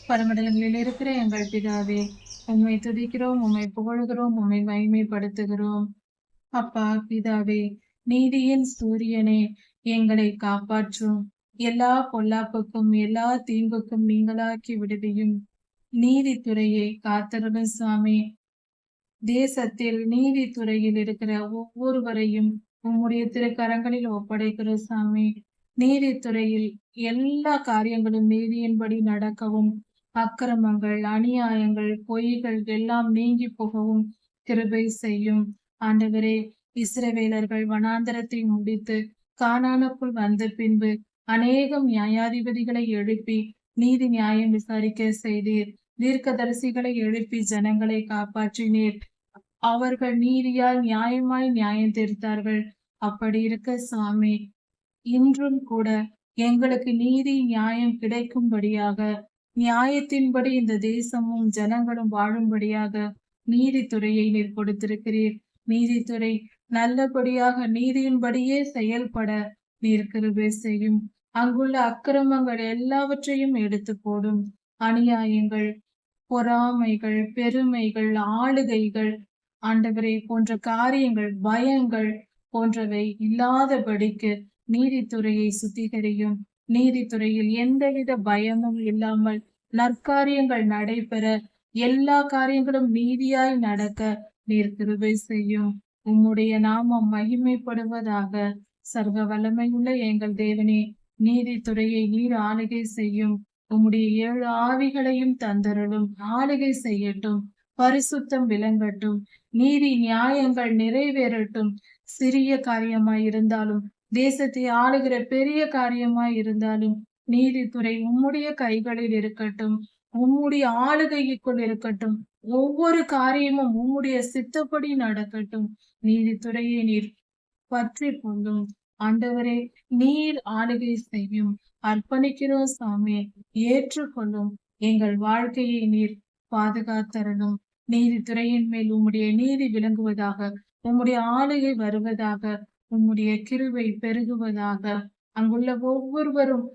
பரமண்டலங்களில் இருக்கிற எங்கள் பிதாவே, உம்மை துதிக்கிறோம், உம்மை புகழ்கிறோம், உம்மை மகிமைப்படுத்துகிறோம். அப்பா பிதாவே, நீதியின் சூரியனே, எங்களை காப்பாற்றும். எல்லா பொல்லாப்புக்கும் எல்லா தீங்குக்கும் நீங்களாக்கி விடுவியும். நீதித்துறையை காத்தருளும் சுவாமி. தேசத்தில் நீதித்துறையில் இருக்கிற ஒவ்வொருவரையும் உம்முடைய திருக்கரங்களில் ஒப்படைக்கிற சாமி. நீதித்துறையில் எல்லா காரியங்களும் நீதியின்படி நடக்கவும், அக்கிரமங்கள், அநியாயங்கள், பொய்கள் எல்லாம் நீங்கி போகவும் கிருபை செய்யும். ஆண்டவரே, இஸ்ரவேலர்கள் வனாந்தரத்தை முடித்து கானானுக்குள் வந்த பின்பு அநேகம் நியாயாதிபதிகளை எழுப்பி நீதி நியாயம் விசாரிக்க செய்தீர். தீர்க்கதரிசிகளை எழுப்பி ஜனங்களை காப்பாற்றினீர். அவர்கள் நீதியால் நியாயமாய் நியாயம் தீர்த்தார்கள். அப்படி இருக்க சுவாமி, இன்றும் கூட எங்களுக்கு நீதி நியாயம் கிடைக்கும்படியாக, நியாயத்தின்படி இந்த தேசமும் ஜனங்களும் வாழும்படியாக நீதித்துறையை நீர் கொடுத்திருக்கிறீர். நீதித்துறை நல்லபடியாக நீதியின்படியே செயல்பட நீர் கிருபை செய்யும். அங்குள்ள அக்கிரமங்கள் எல்லாவற்றையும் எடுத்து போடும். அநியாயங்கள், பொறாமைகள், பெருமைகள், ஆளுகைகள், ஆண்டவரை போன்ற காரியங்கள், பயங்கள் போன்றவை இல்லாதபடிக்கு நீதித்துறையை சுத்திகரியும். நீதித்துறையில் எந்தவித பயமும் இல்லாமல் நற்காரியங்கள் நடைபெற, எல்லா காரியங்களும் நீதியாய் நடக்க நீர் கிருபை செய்யும். உம்முடைய நாமம் மகிமைப்படுவதாக. சர்வ வல்லமையுள்ள எங்கள் தேவனே, நீதித்துறையை நீர் ஆளுகை செய்யும். உம்முடைய 7 ஆவிகளையும் தந்தருளும். ஆளுகை செய்யட்டும். பரிசுத்தம் விளங்கட்டும். நீதி நியாயங்கள் நிறைவேறட்டும். சிறிய காரியமாய் இருந்தாலும், தேசத்தை ஆளுகிற பெரிய காரியமாய் இருந்தாலும், நீதித்துறை உம்முடைய கைகளில் இருக்கட்டும். உம்முடைய ஆளுகைக்குள் இருக்கட்டும். ஒவ்வொரு காரியமும் உம்முடைய சித்தப்படி நடக்கட்டும். நீதித்துறையை நீர் பற்றி கொள்ளும். ஆண்டவரே, நீர் ஆளுகை செய்யும். அர்ப்பணிக்கிறோம் சாமி. ஏற்றுக்கொள்ளும். எங்கள் வாழ்க்கையை நீர் பாதுகாத்தரணும். நீதித்துறையின் மேல் உம்முடைய நீதி விளங்குவதாக, உம்முடைய ஆளுகை வருவதாக, உம்முடைய கிருபை பெருகுவதாக. அங்குள்ள ஒவ்வொருவரும்,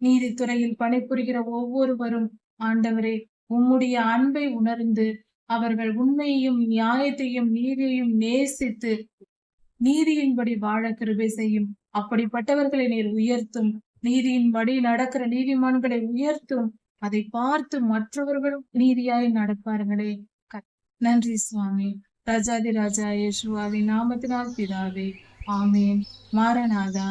நீதித்துறையில் பணிபுரிகிற ஒவ்வொருவரும் ஆண்டவரே, உம்முடைய அன்பை உணர்ந்து அவர்கள் உண்மையையும் நியாயத்தையும் நீதியையும் நேசித்து நீதியின்படி வாழ கிருபை செய்யும். அப்படிப்பட்டவர்களை நீர் உயர்த்தும். நீதியின்படி நடக்கிற நீதிமான்களை உயர்த்தும். அதை பார்த்து மற்றவர்களும் நீதியாய் நடப்பார்களே. நன்றி சுவாமி. ராஜாதி ராஜா இயேசுவின் நாமத்தினால் பிதாவே, ஆமேன். மாரநாதா.